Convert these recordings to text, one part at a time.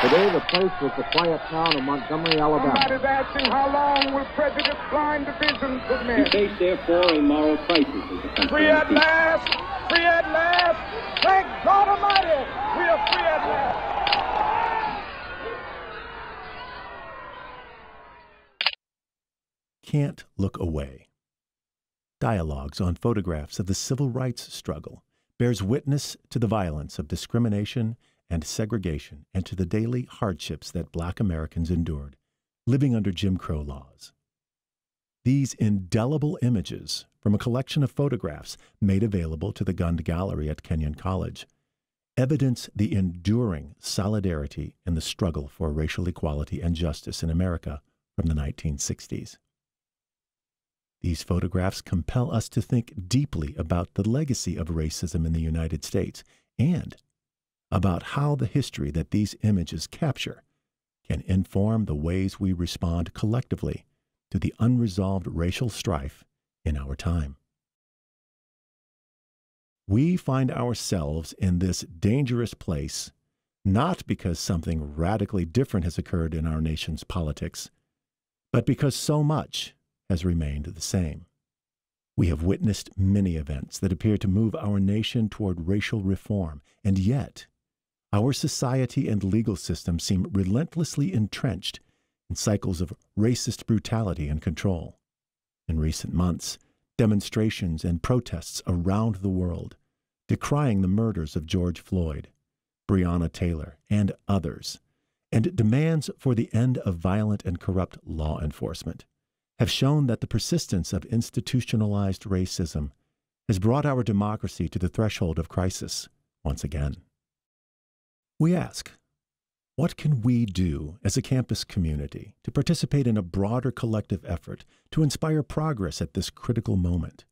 Today, the place was the quiet town of Montgomery, Alabama. Somebody's asking how long will prejudice blind divisions of men. We face, therefore, a moral crisis as a country. Free at last! Free at last! Thank God Almighty! We are free at last! Can't Look Away. Dialogues on photographs of the civil rights struggle bears witness to the violence of discrimination and segregation and to the daily hardships that Black Americans endured, living under Jim Crow laws. These indelible images from a collection of photographs made available to the Gund Gallery at Kenyon College evidence the enduring solidarity in the struggle for racial equality and justice in America from the 1960s. These photographs compel us to think deeply about the legacy of racism in the United States and about how the history that these images capture can inform the ways we respond collectively to the unresolved racial strife in our time. We find ourselves in this dangerous place not because something radically different has occurred in our nation's politics, but because so much has remained the same. We have witnessed many events that appear to move our nation toward racial reform, and yet our society and legal system seem relentlessly entrenched in cycles of racist brutality and control. In recent months, demonstrations and protests around the world, decrying the murders of George Floyd, Breonna Taylor, and others, and demands for the end of violent and corrupt law enforcement, have shown that the persistence of institutionalized racism has brought our democracy to the threshold of crisis once again. We ask, what can we do as a campus community to participate in a broader collective effort to inspire progress at this critical moment?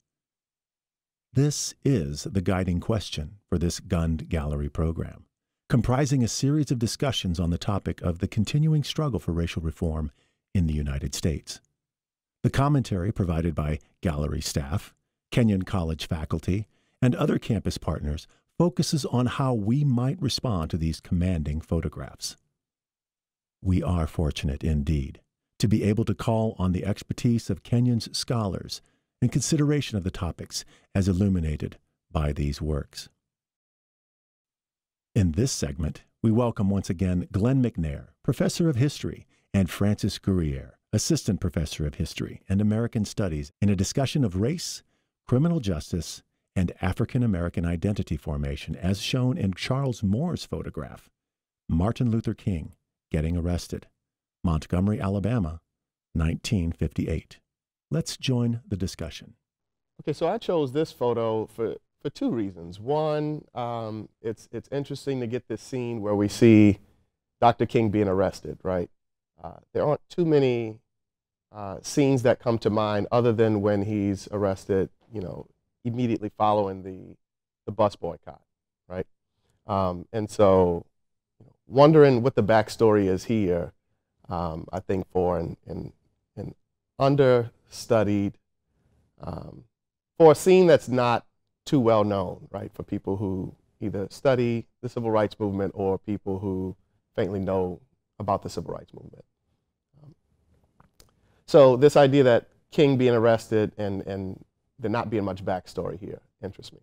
This is the guiding question for this Gund Gallery program, comprising a series of discussions on the topic of the continuing struggle for racial reform in the United States. The commentary provided by gallery staff, Kenyon College faculty, and other campus partners focuses on how we might respond to these commanding photographs. We are fortunate indeed to be able to call on the expertise of Kenyon's scholars in consideration of the topics as illuminated by these works. In this segment, we welcome once again Glenn McNair, Professor of History, and Francis Gourrier, Assistant Professor of History and American Studies, in a discussion of race, criminal justice, and African American identity formation as shown in Charles Moore's photograph, Martin Luther King Getting Arrested, Montgomery, Alabama, 1958. Let's join the discussion. Okay, so I chose this photo for two reasons. One, it's interesting to get this scene where we see Dr. King being arrested, right? There aren't too many scenes that come to mind other than when he's arrested, you know, immediately following the bus boycott, right? And so, wondering what the backstory is here, I think for an understudied, for a scene that's not too well known, right? For people who either study the civil rights movement or people who faintly know about the civil rights movement. So this idea that King being arrested and there not being much backstory here interests me.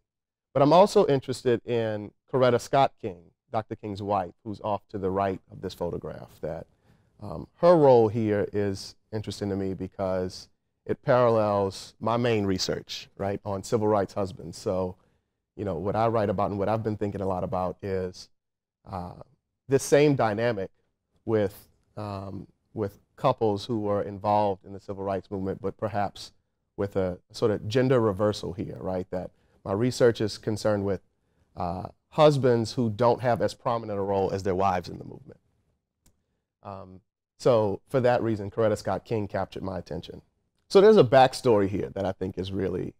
But I'm also interested in Corretta Scott King, Dr. King's wife, who's off to the right of this photograph. That her role here is interesting to me because it parallels my main research, right, on civil rights husbands. So, what I write about and what I've been thinking a lot about is this same dynamic with couples who were involved in the civil rights movement, but perhaps with a sort of gender reversal here, right? That my research is concerned with husbands who don't have as prominent a role as their wives in the movement. So for that reason, Corretta Scott King captured my attention. So there's a backstory here that I think is really,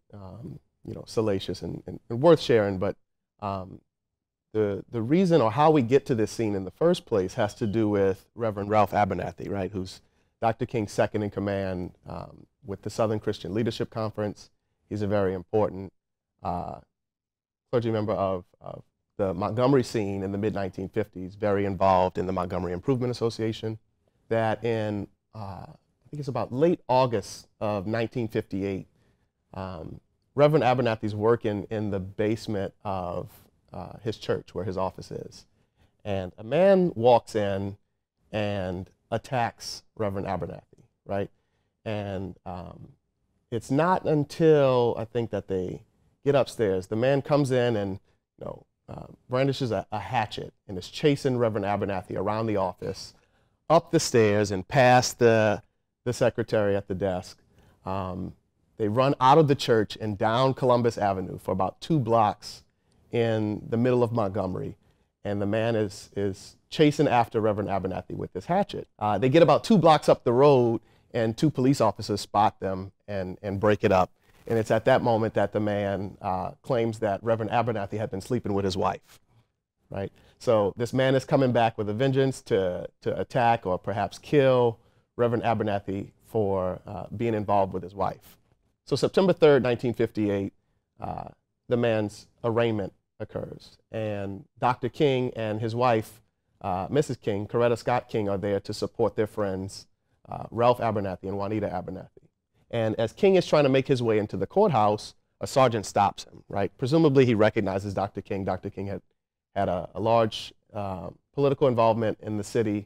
salacious and worth sharing. But the reason or how we get to this scene in the first place has to do with Reverend Ralph Abernathy, right? Who's Dr. King's second in command with the Southern Christian Leadership Conference. He's a very important clergy member of the Montgomery scene in the mid-1950s, very involved in the Montgomery Improvement Association, that in, I think it's about late August of 1958, Reverend Abernathy's working in the basement of his church where his office is. And a man walks in and attacks Reverend Abernathy, right? And it's not until I think that they get upstairs, the man comes in and brandishes a hatchet and is chasing Reverend Abernathy around the office, up the stairs and past the secretary at the desk. They run out of the church and down Columbus Avenue for about 2 blocks in the middle of Montgomery. And the man is chasing after Reverend Abernathy with this hatchet. They get about 2 blocks up the road and 2 police officers spot them and break it up. And it's at that moment that the man claims that Reverend Abernathy had been sleeping with his wife, right? So this man is coming back with a vengeance to attack or perhaps kill Reverend Abernathy for being involved with his wife. So September 3rd, 1958, the man's arraignment occurs. And Dr. King and his wife, Mrs. King, Corretta Scott King, are there to support their friends, Ralph Abernathy and Juanita Abernathy. And as King is trying to make his way into the courthouse, a sergeant stops him, right? Presumably he recognizes Dr. King. Dr. King had a large political involvement in the city's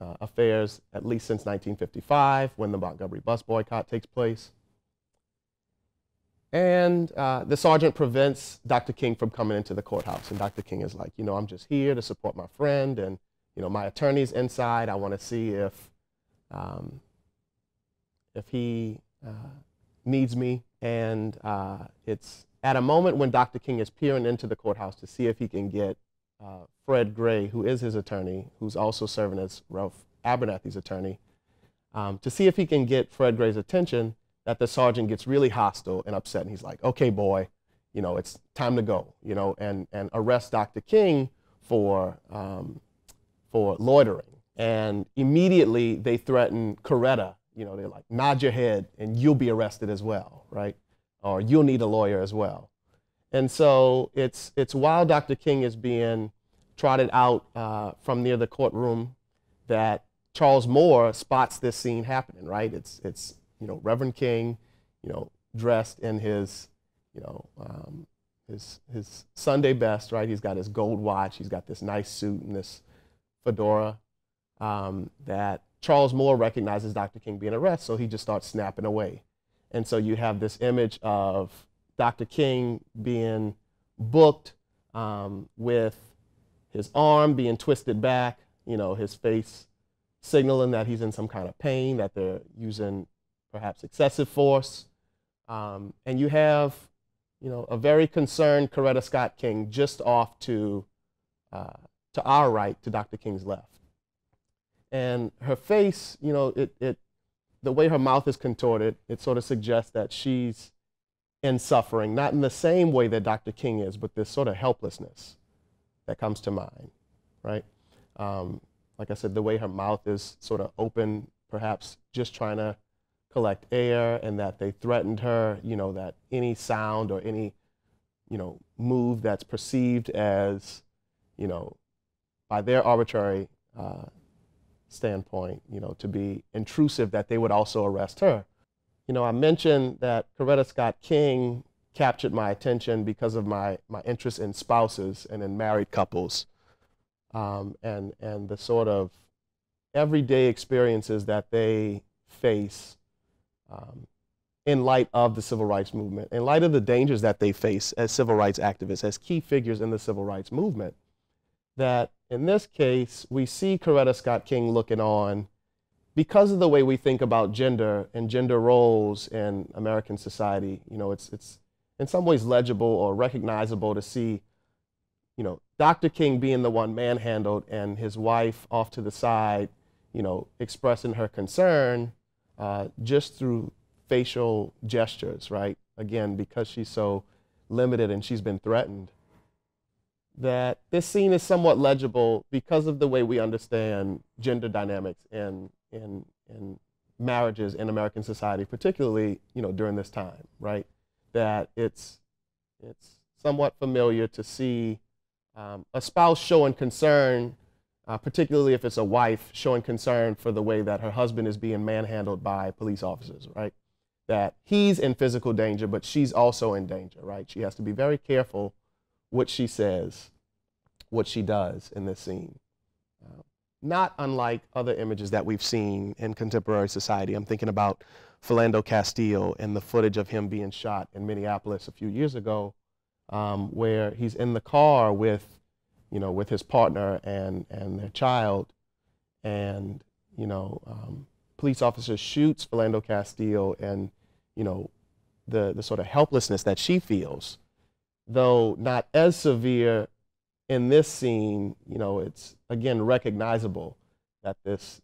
affairs, at least since 1955, when the Montgomery bus boycott takes place. And the sergeant prevents Dr. King from coming into the courthouse. And Dr. King is like, I'm just here to support my friend, and my attorney's inside. I want to see if he needs me. And it's at a moment when Dr. King is peering into the courthouse to see if he can get Fred Gray, who is his attorney, who's also serving as Ralph Abernathy's attorney, to see if he can get Fred Gray's attention, that the sergeant gets really hostile and upset. And he's like, okay, boy, it's time to go, and arrest Dr. King for loitering. And immediately they threaten Corretta. They're like, nod your head and you'll be arrested as well, right? Or you'll need a lawyer as well. And so it's while Dr. King is being trotted out from near the courtroom that Charles Moore spots this scene happening, right? It's Reverend King, dressed in his Sunday best, right? He's got his gold watch, he's got this nice suit and this fedora that Charles Moore recognizes Dr. King being arrested, so he just starts snapping away. And so you have this image of Dr. King being booked with his arm being twisted back, his face signaling that he's in some kind of pain, that they're using perhaps excessive force. And you have, a very concerned Corretta Scott King just off to our right, to Dr. King's left. And her face, the way her mouth is contorted, it sort of suggests that she's in suffering, not in the same way that Dr. King is, but this sort of helplessness that comes to mind, right? Like I said, the way her mouth is sort of open, perhaps just trying to collect air, and that they threatened her, that any sound or any, move that's perceived as, by their arbitrary standpoint, to be intrusive, that they would also arrest her. I mentioned that Corretta Scott King captured my attention because of my interest in spouses and in married couples, and the sort of everyday experiences that they face in light of the civil rights movement, in light of the dangers that they face as civil rights activists, as key figures in the civil rights movement. That in this case, we see Corretta Scott King looking on because of the way we think about gender and gender roles in American society. It's in some ways legible or recognizable to see, Dr. King being the one manhandled and his wife off to the side, expressing her concern just through facial gestures, right? Again, because she's so limited and she's been threatened. That this scene is somewhat legible because of the way we understand gender dynamics in marriages in American society, particularly, during this time, right? That it's somewhat familiar to see a spouse showing concern, particularly if it's a wife, showing concern for the way that her husband is being manhandled by police officers, right? That he's in physical danger, but she's also in danger, right? She has to be very careful what she says, what she does in this scene. Not unlike other images that we've seen in contemporary society. I'm thinking about Philando Castile and the footage of him being shot in Minneapolis a few years ago, where he's in the car with, with his partner and their child, and, police officer shoots Philando Castile, and, the sort of helplessness that she feels, though not as severe in this scene, it's again recognizable that this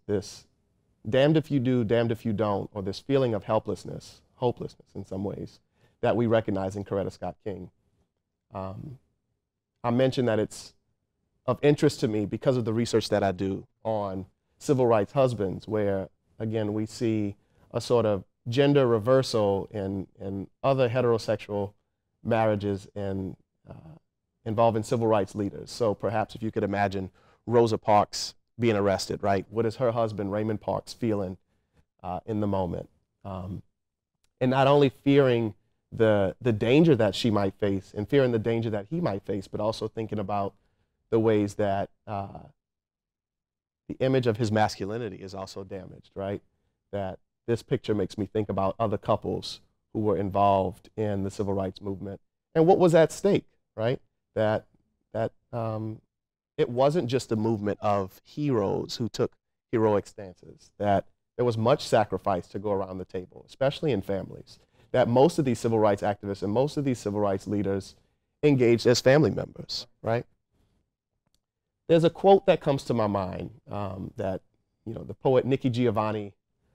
damned if you do, damned if you don't, or this feeling of helplessness, hopelessness in some ways, that we recognize in Corretta Scott King. I mentioned that it's of interest to me because of the research that I do on civil rights husbands, where again we see a sort of gender reversal in other heterosexual marriages and involving civil rights leaders. So perhaps if you could imagine Rosa Parks being arrested, right? What is her husband, Raymond Parks, feeling in the moment? And not only fearing the danger that she might face and fearing the danger that he might face, but also thinking about the ways that the image of his masculinity is also damaged, right? That this picture makes me think about other couples who were involved in the civil rights movement and what was at stake, right? That it wasn't just a movement of heroes who took heroic stances, that there was much sacrifice to go around the table, especially in families, that most of these civil rights activists and most of these civil rights leaders engaged as family members, right? There's a quote that comes to my mind that, the poet Nikki Giovanni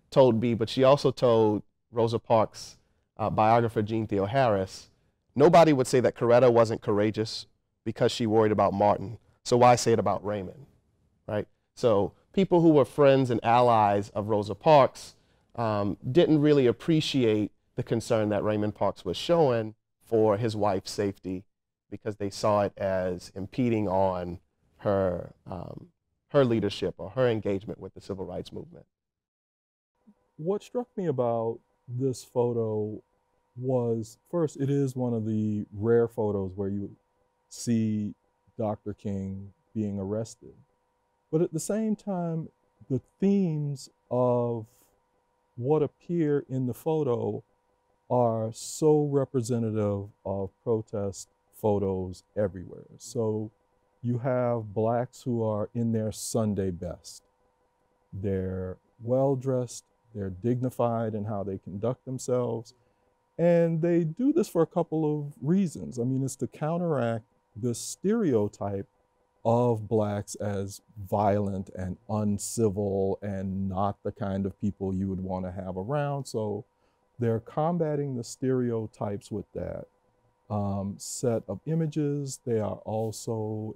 told me, but she also told Rosa Parks' biographer Jean Theo Harris, nobody would say that Corretta wasn't courageous because she worried about Martin. So why say it about Raymond, right? So people who were friends and allies of Rosa Parks didn't really appreciate the concern that Raymond Parks was showing for his wife's safety because they saw it as impeding on her, her leadership or her engagement with the civil rights movement. What struck me about this photo was, first, it is one of the rare photos where you see Dr. King being arrested. But at the same time, the themes of what appear in the photo are so representative of protest photos everywhere. So you have Blacks who are in their Sunday best. They're well-dressed, they're dignified in how they conduct themselves, and they do this for a couple of reasons. I mean, it's to counteract this stereotype of Blacks as violent and uncivil and not the kind of people you would want to have around. So they're combating the stereotypes with that set of images. They are also,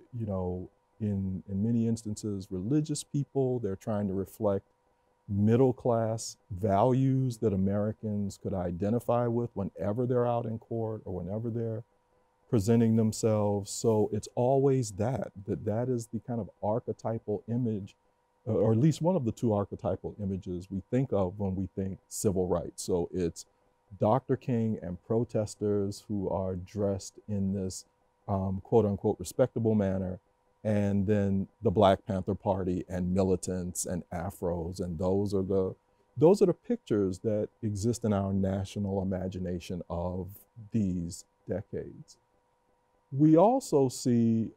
in many instances, religious people. They're trying to reflect middle-class values that Americans could identify with whenever they're out in court or whenever they're presenting themselves. So it's always that is the kind of archetypal image, or at least one of the two archetypal images we think of when we think civil rights. So it's Dr. King and protesters who are dressed in this quote unquote respectable manner, and then the Black Panther Party and militants and afros, and those are the pictures that exist in our national imagination of these decades. We also see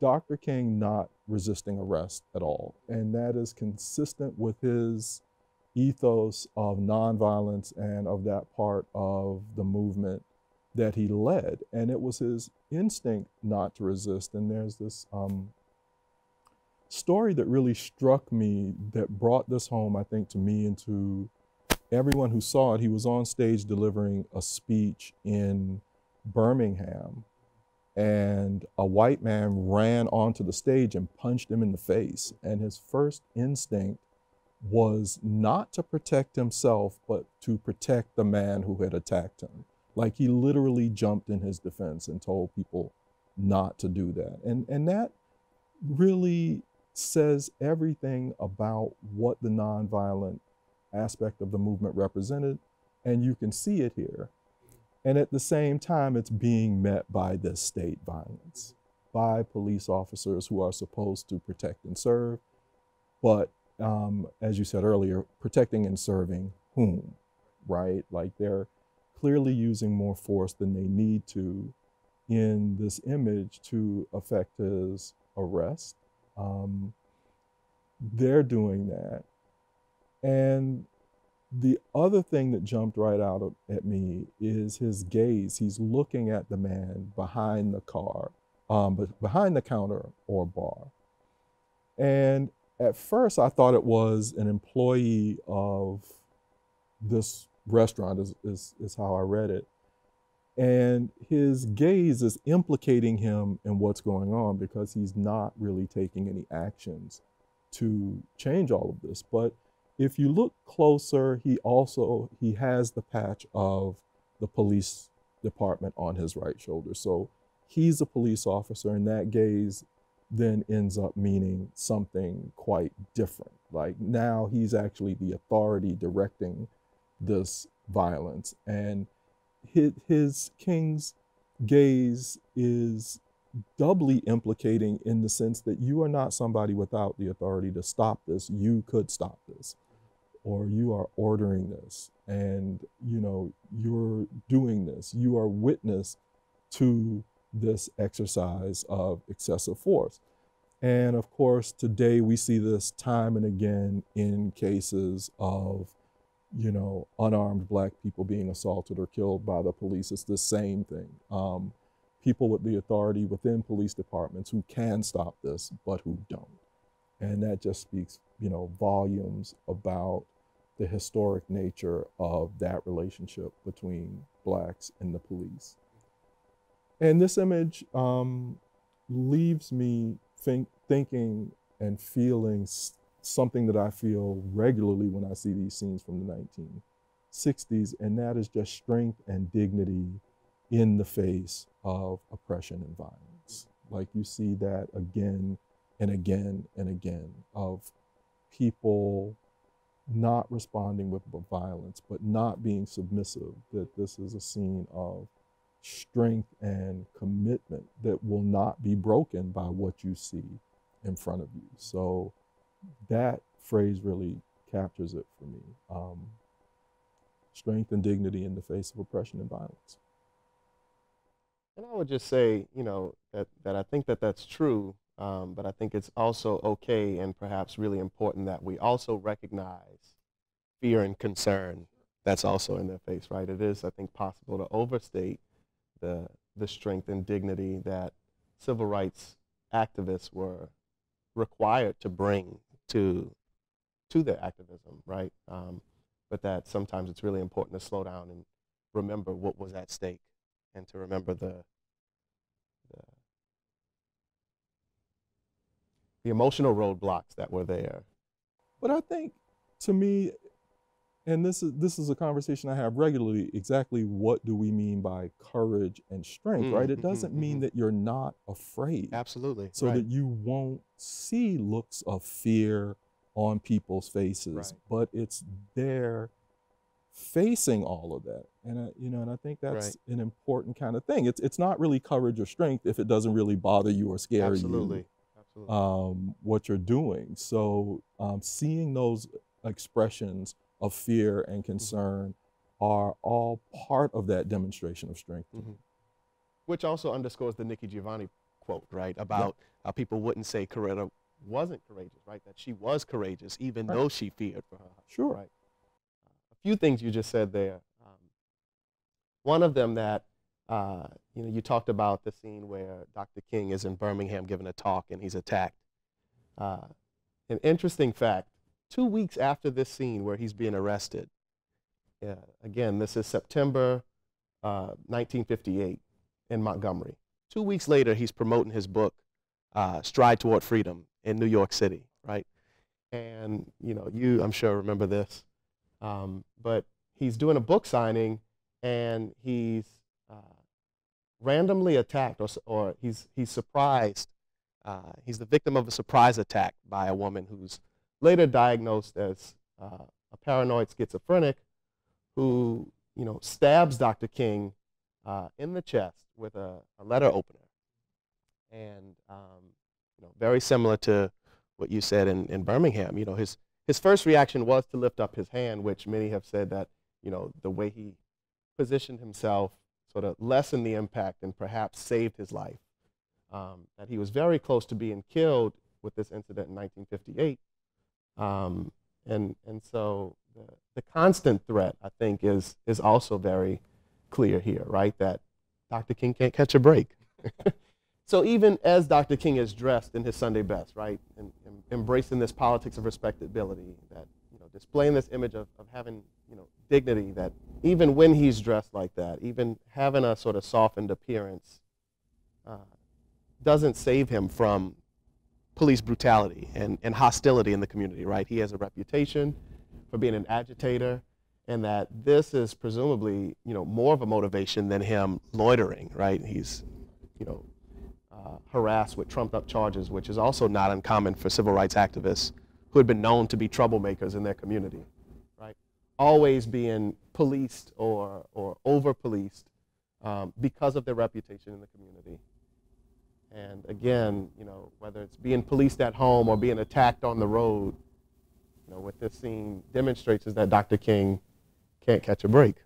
Dr. King not resisting arrest at all, and that is consistent with his ethos of nonviolence and of that part of the movement that he led. And it was his instinct not to resist. And there's this story that really struck me that brought this home, I think, to me and to everyone who saw it. He was on stage delivering a speech in Birmingham, and a white man ran onto the stage and punched him in the face. And his first instinct was not to protect himself, but to protect the man who had attacked him, Like, he literally jumped in his defense and told people not to do that. And that really says everything about what the nonviolent aspect of the movement represented, and you can see it here. And at the same time, it's being met by this state violence, by police officers who are supposed to protect and serve, but as you said earlier, protecting and serving whom, right? Like, they're clearly using more force than they need to in this image to affect his arrest. They're doing that. And the other thing that jumped right out at me is his gaze. He's looking at the man behind the car, but behind the counter or bar. And at first I thought it was an employee of this restaurant is how I read it. And his gaze is implicating him in what's going on because he's not really taking any actions to change all of this. But if you look closer, he has the patch of the police department on his right shoulder. So he's a police officer, and that gaze then ends up meaning something quite different. Like, now he's actually the authority directing this violence. And his King's gaze is doubly implicating in the sense that you are not somebody without the authority to stop this. You could stop this, or you are ordering this, and you're doing this. You are witness to this exercise of excessive force. And of course, today we see this time and again in cases of unarmed Black people being assaulted or killed by the police. It's the same thing. People with the authority within police departments who can stop this, but who don't. And that just speaks, volumes about the historic nature of that relationship between Blacks and the police. And this image leaves me thinking and feeling something that I feel regularly when I see these scenes from the 1960s, and that is just strength and dignity in the face of oppression and violence. Like, you see that again and again and again, of people not responding with violence, but not being submissive, that this is a scene of strength and commitment that will not be broken by what you see in front of you. So that phrase really captures it for me. Strength and dignity in the face of oppression and violence. And I would just say, that I think that that's true, but I think it's also okay and perhaps really important that we also recognize fear and concern that's also in their face, right? It is, I think, possible to overstate the strength and dignity that civil rights activists were required to bring to their activism, right? But that sometimes it's really important to slow down and remember what was at stake, and to remember the emotional roadblocks that were there. But I think, to me, and this is a conversation I have regularly, exactly what do we mean by courage and strength, right? It doesn't mean that you're not afraid. Absolutely. So that you won't see looks of fear on people's faces, but it's there facing all of that. And and I think that's an important kind of thing. It's not really courage or strength if it doesn't really bother you or scare you. What you're doing. So seeing those expressions of fear and concern are all part of that demonstration of strength. Which also underscores the Nikki Giovanni quote, right? About how people wouldn't say Corretta wasn't courageous, right? That she was courageous even though she feared for her. Sure. Right? A few things you just said there. One of them that, you talked about the scene where Dr. King is in Birmingham giving a talk and he's attacked. An interesting fact, 2 weeks after this scene where he's being arrested, again, this is September 1958 in Montgomery. 2 weeks later, he's promoting his book, Stride Toward Freedom, in New York City, right? And, you, I'm sure, remember this, but he's doing a book signing, and he's randomly attacked, or he's surprised. He's the victim of a surprise attack by a woman who's later diagnosed as a paranoid schizophrenic, who stabs Dr. King in the chest with a letter opener, and very similar to what you said in Birmingham. His first reaction was to lift up his hand, which many have said that the way he positioned himself sort of lessened the impact and perhaps saved his life. That he was very close to being killed with this incident in 1958. And so the constant threat, I think, is also very clear here, right? That Dr. King can't catch a break. So even as Dr. King is dressed in his Sunday best, right, and embracing this politics of respectability, that displaying this image of having dignity, that even when he's dressed like that, even having a sort of softened appearance, doesn't save him from police brutality and hostility in the community, right? He has a reputation for being an agitator, and that this is presumably more of a motivation than him loitering, right? He's harassed with trumped up charges, which is also not uncommon for civil rights activists who had been known to be troublemakers in their community, right? Always being policed or over-policed because of their reputation in the community. And again, whether it's being policed at home or being attacked on the road, what this scene demonstrates is that Dr. King can't catch a break.